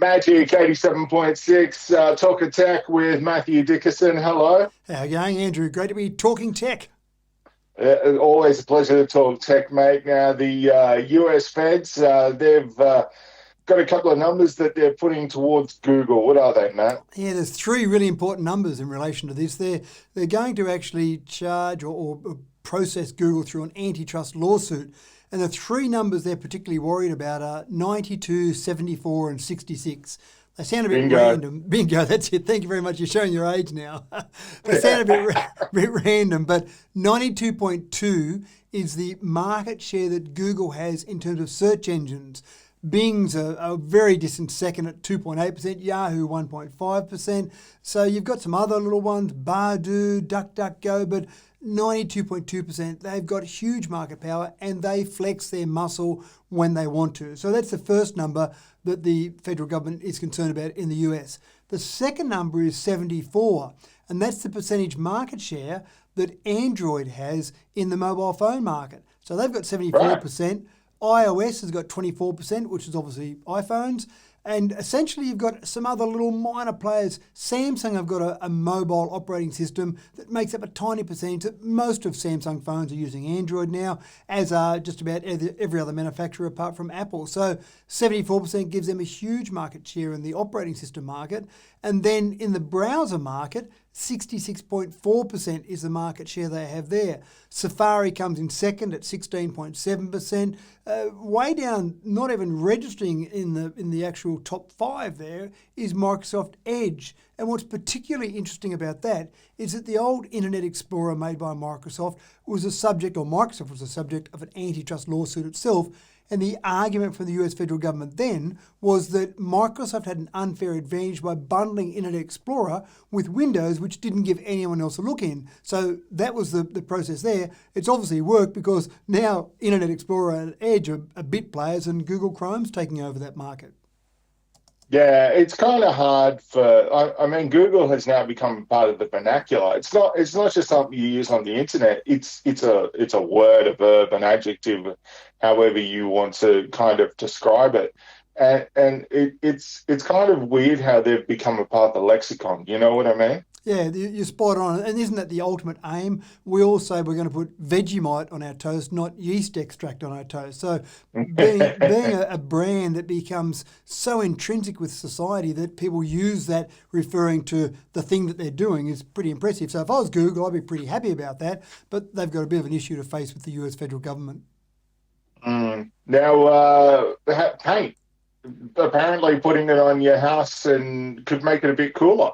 Magic 87.6, Talk Tech with Matthew Dickerson. Hello. How are you going, Andrew? Great to be talking tech. Always a pleasure to talk tech, mate. Now, the US Feds, they've got a couple of numbers that they're putting towards Google. What are they, Matt? Yeah, there's three really important numbers in relation to this. They're going to actually charge or process Google through an antitrust lawsuit. And the three numbers they're particularly worried about are 92, 74 and 66. They sound a bit random. Bingo, that's it. Thank you very much. You're showing your age now. They sound a bit random, but 92.2 is the market share that Google has in terms of search engines. Bing's a very distant second at 2.8%, Yahoo 1.5%. So you've got some other little ones, Baidu, DuckDuckGo, but 92.2%. They've got huge market power and they flex their muscle when they want to. So that's the first number that the federal government is concerned about in the US. The second number is 74, and that's the percentage market share that Android has in the mobile phone market. So they've got 74%. iOS has got 24%, which is obviously iPhones. And essentially you've got some other little minor players. Samsung have got a mobile operating system that makes up a tiny percentage. Most of Samsung phones are using Android now, as are just about every other manufacturer apart from Apple. So 74% gives them a huge market share in the operating system market. And then in the browser market, 66.4% is the market share they have there. Safari comes in second at 16.7%. Way down, not even registering in the actual top five there, is Microsoft Edge. And what's particularly interesting about that is that the old Internet Explorer made by Microsoft was a subject, or Microsoft was a subject of an antitrust lawsuit itself. And the argument from the US federal government then was that Microsoft had an unfair advantage by bundling Internet Explorer with Windows, which didn't give anyone else a look in. So that was the process there. It's obviously worked because now Internet Explorer and Edge are bit players and Google Chrome's taking over that market. Yeah, it's kind of hard for. I mean, Google has now become part of the vernacular. It's not just something you use on the internet. It's a word, a verb, an adjective, however you want to kind of describe it. And it's kind of weird how they've become a part of the lexicon. You know what I mean? Yeah, you're spot on. And isn't that the ultimate aim? We all say we're going to put Vegemite on our toast, not yeast extract on our toast. So being a brand that becomes so intrinsic with society that people use that referring to the thing that they're doing is pretty impressive. So if I was Google, I'd be pretty happy about that. But they've got a bit of an issue to face with the US federal government. Now, paint. Apparently putting it on your house and could make it a bit cooler.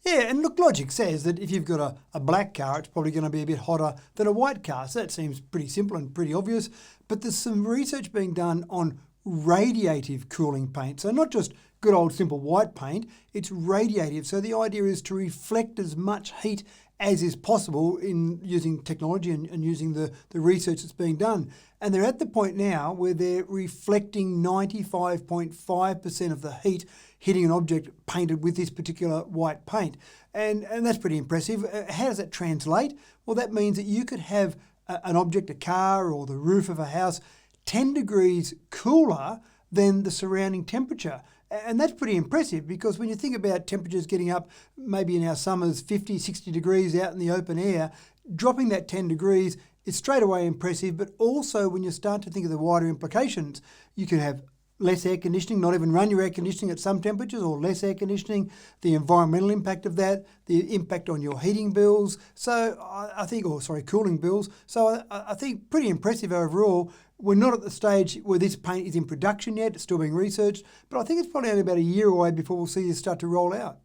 Yeah, and look, logic says that if you've got a black car, it's probably going to be a bit hotter than a white car. So that seems pretty simple and pretty obvious. But there's some research being done on radiative cooling paint. So not just good old simple white paint, it's radiative. So the idea is to reflect as much heat as is possible in using technology and using the research that's being done. And they're at the point now where they're reflecting 95.5% of the heat hitting an object painted with this particular white paint. And that's pretty impressive. How does that translate? Well, that means that you could have an object, a car or the roof of a house, 10 degrees cooler than the surrounding temperature. And that's pretty impressive because when you think about temperatures getting up, maybe in our summers, 50, 60 degrees out in the open air, dropping that 10 degrees is straight away impressive. But also when you start to think of the wider implications, you can have less air conditioning, not even run your air conditioning at some temperatures, or less air conditioning, the environmental impact of that, the impact on your heating bills. So I think, cooling bills. So I think pretty impressive overall. We're not at the stage where this paint is in production yet. It's still being researched, but I think it's probably only about a year away before we'll see this start to roll out.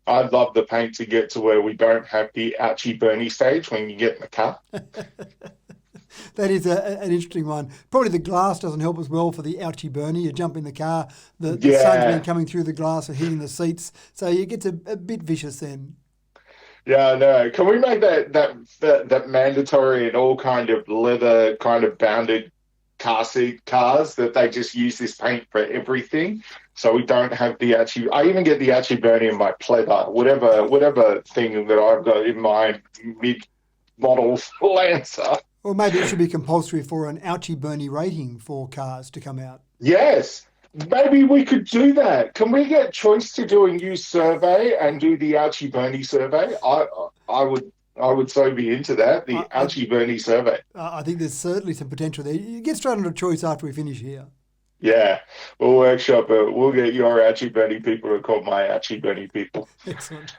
I'd love the paint to get to where we don't have the ouchy Bernie stage when you get in the car. That is an interesting one. Probably the glass doesn't help as well for the ouchy Bernie. You jump in the car, the sun's been coming through the glass and hitting the seats, so it gets a bit vicious then. Yeah, no. Can we make that mandatory in all kind of leather, kind of bounded car seat cars, that they just use this paint for everything? So we don't have the ouchy. I even get the ouchy Bernie in my pleather, whatever thing that I've got in my mid-model Lancer. Or maybe it should be compulsory for an ouchy Bernie rating for cars to come out. Yes. Maybe we could do that. Can we get Choice to do a new survey and do the Archie Burney survey? I would so be into that. I, The I, Archie Burney survey. I think there's certainly some potential there. You get straight on to choice after we finish here. Yeah, we'll workshop it. We'll get your Archie Burney people to call my Archie Burney people. Excellent.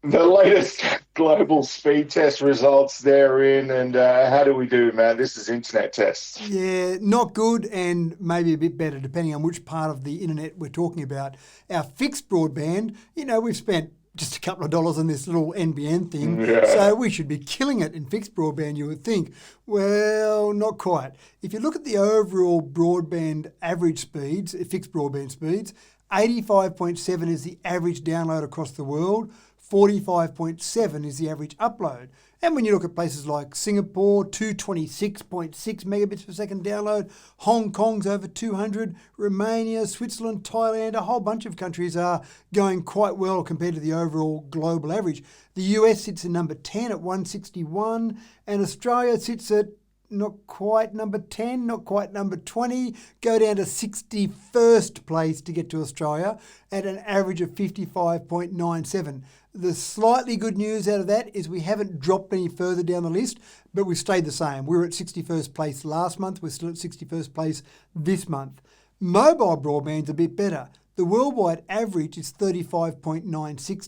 The latest global speed test results therein, and how do we do, man? This is internet tests. Yeah, not good and maybe a bit better depending on which part of the internet we're talking about. Our fixed broadband, we've spent just a couple of dollars on this little NBN thing, Yeah. so we should be killing it in fixed broadband, you would think. Well, not quite. If you look at the overall broadband average speeds, fixed broadband speeds, 85.7 is the average download across the world. 45.7 is the average upload. And when you look at places like Singapore, 226.6 megabits per second download, Hong Kong's over 200, Romania, Switzerland, Thailand, a whole bunch of countries are going quite well compared to the overall global average. The US sits at number 10 at 161, and Australia sits at not quite number 10, not quite number 20, go down to 61st place to get to Australia at an average of 55.97. The slightly good news out of that is we haven't dropped any further down the list, but we've stayed the same. We were at 61st place last month. We're still at 61st place this month. Mobile broadband's a bit better. The worldwide average is 35.96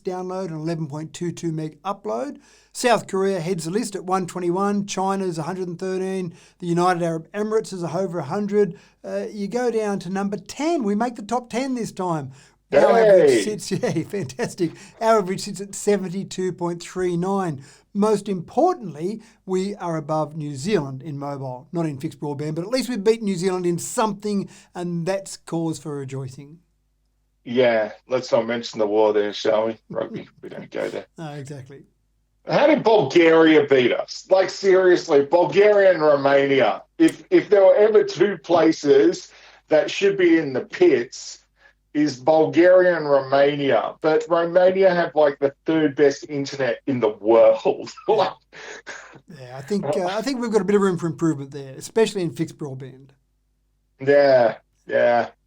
download and 11.22 meg upload. South Korea heads the list at 121. China's 113. The United Arab Emirates is over 100. You go down to number 10. We make the top 10 this time. Our average sits, fantastic. Our average sits at 72.39. Most importantly, we are above New Zealand in mobile, not in fixed broadband, but at least we've beaten New Zealand in something, and that's cause for rejoicing. Yeah, let's not mention the war there, shall we? Rugby, we don't go there. No, exactly. How did Bulgaria beat us? Like seriously, Bulgaria and Romania. If there were ever two places that should be in the pits, is Bulgaria and Romania. But Romania have like the third best internet in the world. Yeah, I think we've got a bit of room for improvement there, especially in fixed broadband. Yeah,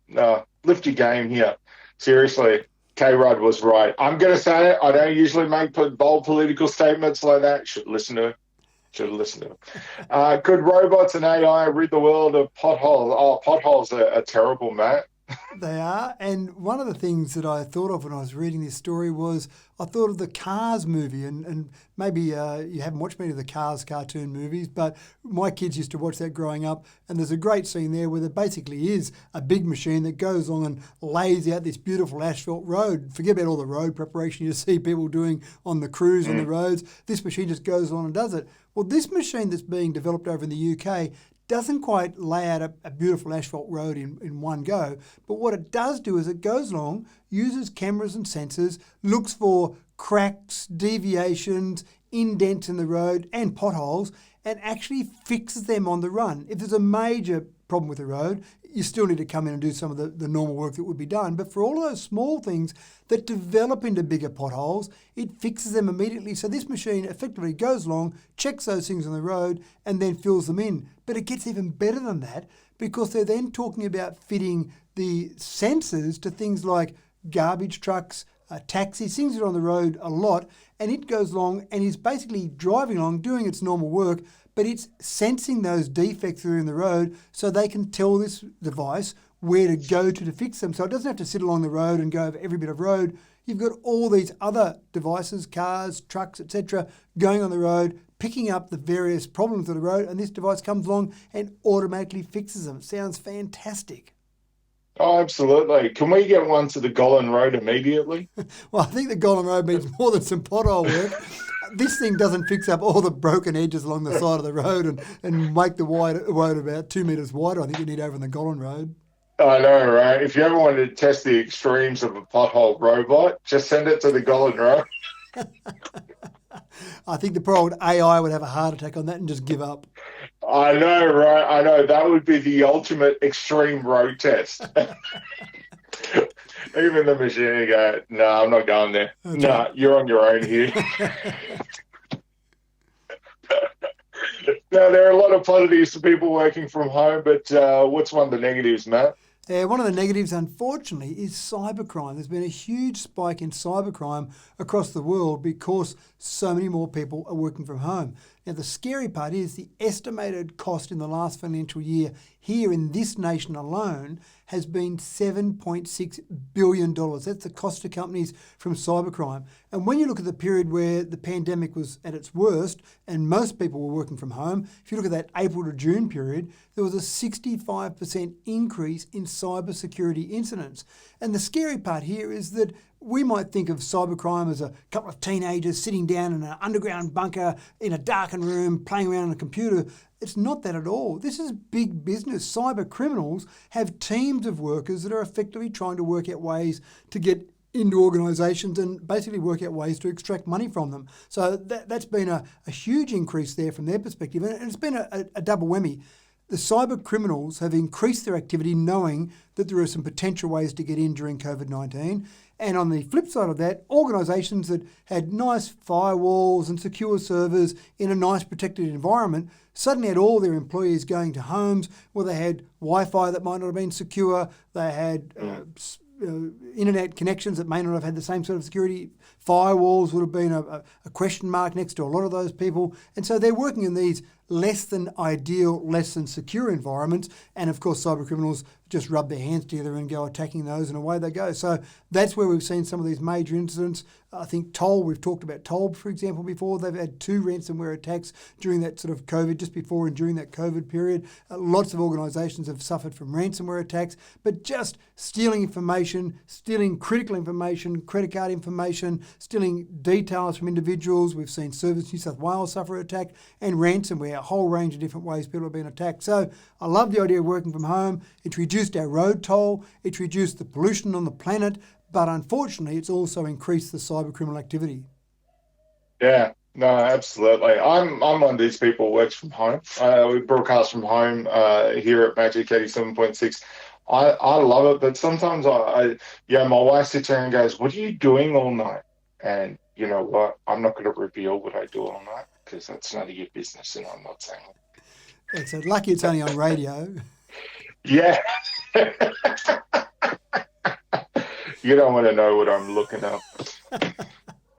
no, lift your game here. Seriously, K-Rod was right. I'm going to say it. I don't usually make bold political statements like that. Should listen to it. Should have listened to it. Could robots and AI rid the world of potholes? Oh, potholes are terrible, Matt. They are. And one of the things that I thought of when I was reading this story was I thought of the Cars movie. And maybe you haven't watched many of the Cars cartoon movies, but my kids used to watch that growing up. And there's a great scene there where there basically is a big machine that goes on and lays out this beautiful asphalt road. Forget about all the road preparation you see people doing on the crews on the roads. This machine just goes on and does it. Well, this machine that's being developed over in the UK doesn't quite lay out a beautiful asphalt road in one go, but what it does do is it goes along, uses cameras and sensors, looks for cracks, deviations, indents in the road and potholes, and actually fixes them on the run. If there's a major problem with the road, you still need to come in and do some of the normal work that would be done. But for all of those small things that develop into bigger potholes, it fixes them immediately. So this machine effectively goes along, checks those things on the road, and then fills them in. But it gets even better than that because they're then talking about fitting the sensors to things like garbage trucks, taxis, things that are on the road a lot, and it goes along and is basically driving along, doing its normal work, but it's sensing those defects that are in the road so they can tell this device where to go to fix them. So it doesn't have to sit along the road and go over every bit of road. You've got all these other devices, cars, trucks, etc., going on the road, picking up the various problems of the road, and this device comes along and automatically fixes them. It sounds fantastic. Oh, absolutely. Can we get one to the Golan Road immediately? Well, I think the Golan Road means more than some pothole work. This thing doesn't fix up all the broken edges along the side of the road and make the road about 2 metres wider. I think you need over in the Golan Road. I know, right? If you ever wanted to test the extremes of a pothole robot, just send it to the Golan Road. I think the poor old AI would have a heart attack on that and just give up. I know, right? I know. That would be the ultimate extreme road test. Even the machine would go, no, I'm not going there. No, you're on your own here. Now, there are a lot of positives for people working from home, but what's one of the negatives, Matt? One of the negatives, unfortunately, is cybercrime. There's been a huge spike in cybercrime across the world because so many more people are working from home. Now, the scary part is the estimated cost in the last financial year here in this nation alone has been $7.6 billion. That's the cost to companies from cybercrime. And when you look at the period where the pandemic was at its worst and most people were working from home, if you look at that April to June period, there was a 65% increase in cybersecurity incidents. And the scary part here is that we might think of cybercrime as a couple of teenagers sitting down in an underground bunker in a darkened room playing around on a computer. It's not that at all. This is big business. Cyber criminals have teams of workers that are effectively trying to work out ways to get into organisations and basically work out ways to extract money from them. So that's been a huge increase there from their perspective. And it's been a double whammy. The cyber criminals have increased their activity knowing that there are some potential ways to get in during COVID-19. And on the flip side of that, organisations that had nice firewalls and secure servers in a nice protected environment suddenly had all their employees going to homes where they had Wi-Fi that might not have been secure, they had internet connections that may not have had the same sort of security. Firewalls would have been a question mark next to a lot of those people. And so they're working in these less than ideal, less than secure environments. And of course, cyber criminals just rub their hands together and go attacking those and away they go. So that's where we've seen some of these major incidents. I think Toll, we've talked about Toll, for example, before. They've had 2 ransomware attacks during that sort of COVID, just before and during that COVID period. Lots of organisations have suffered from ransomware attacks, but just stealing information, stealing critical information, credit card information, stealing details from individuals. We've seen Service New South Wales suffer an attack, and ransomware, a whole range of different ways people have been attacked. So I love the idea of working from home. It's reduced our road toll, it's reduced the pollution on the planet, but unfortunately it's also increased the cyber criminal activity. Yeah, no, absolutely. I'm one of these people who works from home. We broadcast from home here at Magic 87.6. I love it, but sometimes my wife sits there and goes, "What are you doing all night?" And you know what? I'm not going to reveal what I do all night because that's none of your business, and I'm not saying it. It's lucky it's only on radio. Yeah. You don't want to know what I'm looking up.